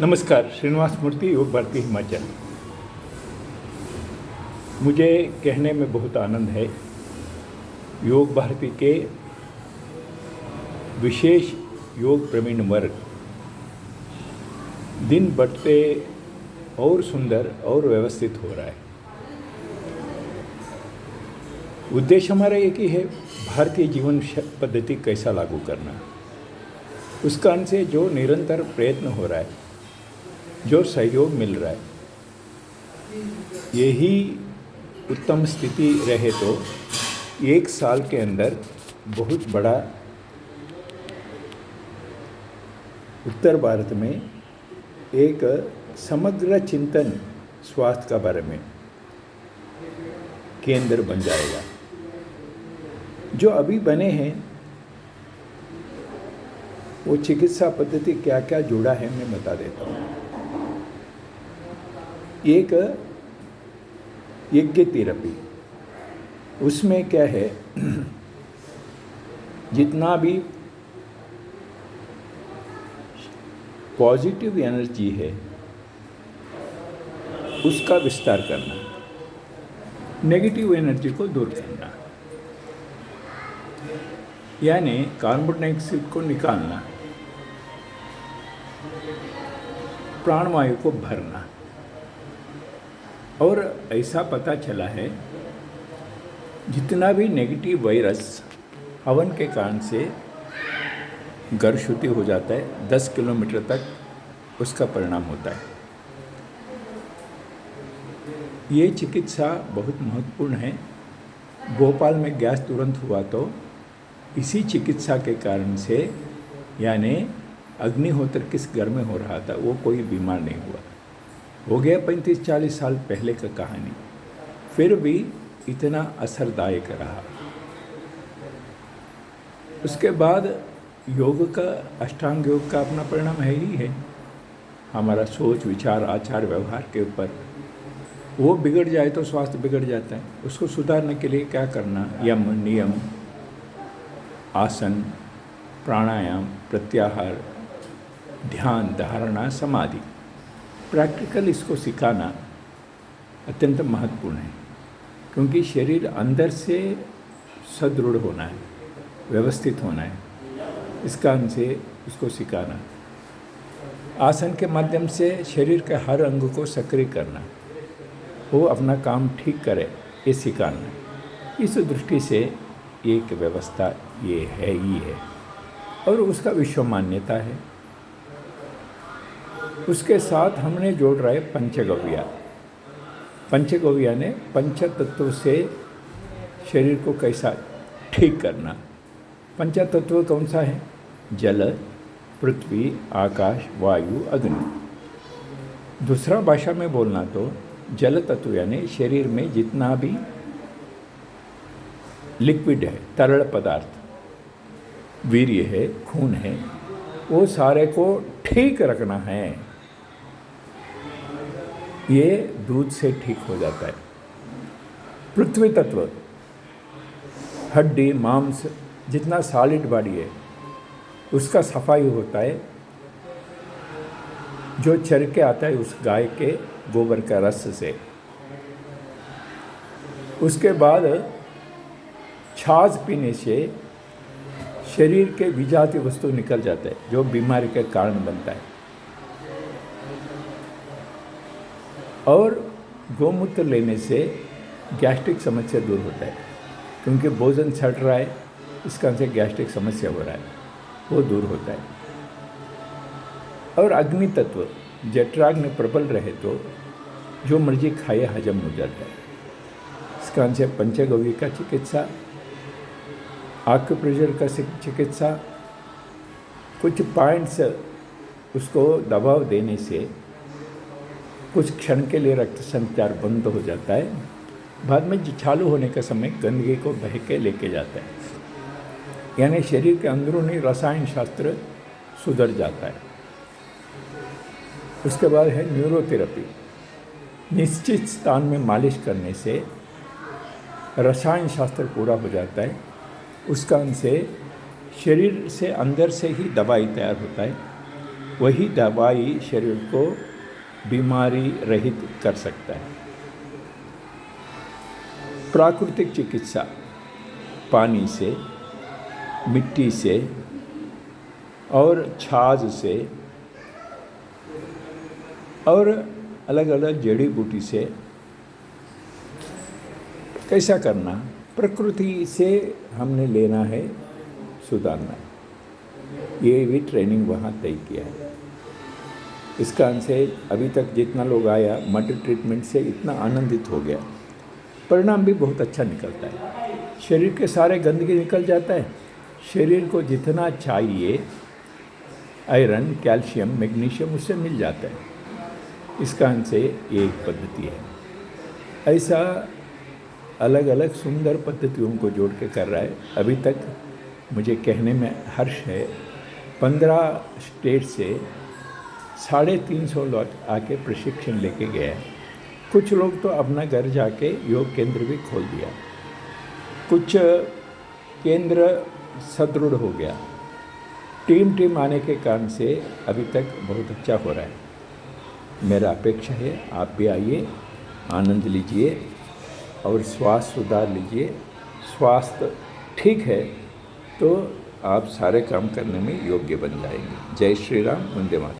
नमस्कार, श्रीनिवास मूर्ति, योग भारती हिमाचल। मुझे कहने में बहुत आनंद है। योग भारती के विशेष योग प्रवीण वर्ग दिन बढ़ते और सुंदर और व्यवस्थित हो रहा है। उद्देश्य हमारा एक ही है, भारतीय जीवन पद्धति कैसा लागू करना। उस कारण से जो निरंतर प्रयत्न हो रहा है, जो सहयोग मिल रहा है, यही उत्तम स्थिति रहे तो 1 साल के अंदर बहुत बड़ा उत्तर भारत में एक समग्र चिंतन स्वास्थ्य का बारे में केंद्र बन जाएगा। जो अभी बने हैं वो चिकित्सा पद्धति क्या क्या जुड़ा है मैं बता देता हूँ। एक यज्ञ थेरेपी, उसमें क्या है, जितना भी पॉजिटिव एनर्जी है उसका विस्तार करना, नेगेटिव एनर्जी को दूर करना, यानी कार्बन डाइऑक्साइड को निकालना, प्राणवायु को भरना। और ऐसा पता चला है जितना भी नेगेटिव वायरस हवन के कारण से गर्भशुद्धि हो जाता है, 10 किलोमीटर तक उसका परिणाम होता है। ये चिकित्सा बहुत महत्वपूर्ण है। भोपाल में गैस तुरंत हुआ तो इसी चिकित्सा के कारण से, यानी अग्निहोत्र किस घर में हो रहा था, वो कोई बीमार नहीं हुआ। हो गया 35-40 साल पहले का कहानी, फिर भी इतना असरदायक रहा। उसके बाद योग का, अष्टांग योग का अपना परिणाम है ही है। हमारा सोच, विचार, आचार, व्यवहार के ऊपर वो बिगड़ जाए तो स्वास्थ्य बिगड़ जाता है। उसको सुधारने के लिए क्या करना, यम, नियम, आसन, प्राणायाम, प्रत्याहार, ध्यान, धारणा, समाधि, प्रैक्टिकल इसको सिखाना अत्यंत महत्वपूर्ण है। क्योंकि शरीर अंदर से सदृढ़ होना है, व्यवस्थित होना है, इस कारण से उसको सिखाना। आसन के माध्यम से शरीर के हर अंग को सक्रिय करना, वो अपना काम ठीक करे, ये सिखाना। इस दृष्टि से एक व्यवस्था ये है ही है और उसका विश्व मान्यता है। उसके साथ हमने जोड़ रहा है पंचगव्या। पंचगव्या ने पंच तत्व से शरीर को कैसा ठीक करना। पंच तत्व कौन सा है? जल, पृथ्वी, आकाश, वायु, अग्नि। दूसरा भाषा में बोलना तो जल तत्व यानी शरीर में जितना भी लिक्विड है, तरल पदार्थ, वीर्य है, खून है, वो सारे को ठीक रखना है। ये दूध से ठीक हो जाता है। पृथ्वी तत्व, हड्डी, मांस, जितना सॉलिड बॉडी है उसका सफाई होता है। जो चर के आता है उस गाय के गोबर का रस से। उसके बाद छाछ पीने से शरीर के विजातीय वस्तु निकल जाते हैं जो बीमारी के कारण बनता है। और गोमूत्र लेने से गैस्ट्रिक समस्या दूर होता है, क्योंकि भोजन सड़ रहा है, इस कारण से गैस्ट्रिक समस्या हो रहा है, वो दूर होता है। और अग्नि तत्व, जठराग्नि प्रबल रहे तो जो मर्जी खाए हजम हो जाता है। इस कारण से पंचगव्य का चिकित्सा, आक्यूप्रेशर का चिकित्सा, कुछ पॉइंट्स उसको दबाव देने से कुछ क्षण के लिए रक्त संचार बंद हो जाता है। बाद में चालू होने का समय गंदगी को बह के लेके जाता है, यानी शरीर के अंदरूनी रसायन शास्त्र सुधर जाता है। उसके बाद है न्यूरोथेरेपी। निश्चित स्थान में मालिश करने से रसायन शास्त्र पूरा हो जाता है। उस कारण से शरीर से अंदर से ही दवाई तैयार होता है, वही दवाई शरीर को बीमारी रहित कर सकता है। प्राकृतिक चिकित्सा पानी से, मिट्टी से और छाछ से और अलग अलग जड़ी बूटी से कैसा करना, प्रकृति से हमने लेना है, सुधारना है। ये भी ट्रेनिंग वहाँ तय किया है। इस कारण से अभी तक जितना लोग आया मड ट्रीटमेंट से इतना आनंदित हो गया, परिणाम भी बहुत अच्छा निकलता है। शरीर के सारे गंदगी निकल जाता है। शरीर को जितना चाहिए आयरन, कैल्शियम, मैग्नीशियम उससे मिल जाता है। इस कारण से ये एक पद्धति है। ऐसा अलग अलग सुंदर पद्धतियों को जोड़ के कर रहा है। अभी तक मुझे कहने में हर्ष है, 15 स्टेट से 350 लोग आके प्रशिक्षण लेके गए हैं। कुछ लोग तो अपना घर जाके योग केंद्र भी खोल दिया। कुछ केंद्र सदृढ़ हो गया। टीम आने के कारण से अभी तक बहुत अच्छा हो रहा है। मेरा अपेक्षा है आप भी आइए, आनंद लीजिए और स्वास्थ्य सुधार लीजिए। स्वास्थ्य ठीक है तो आप सारे काम करने में योग्य बन जाएंगे। जय श्री राम, वंदे मातरम।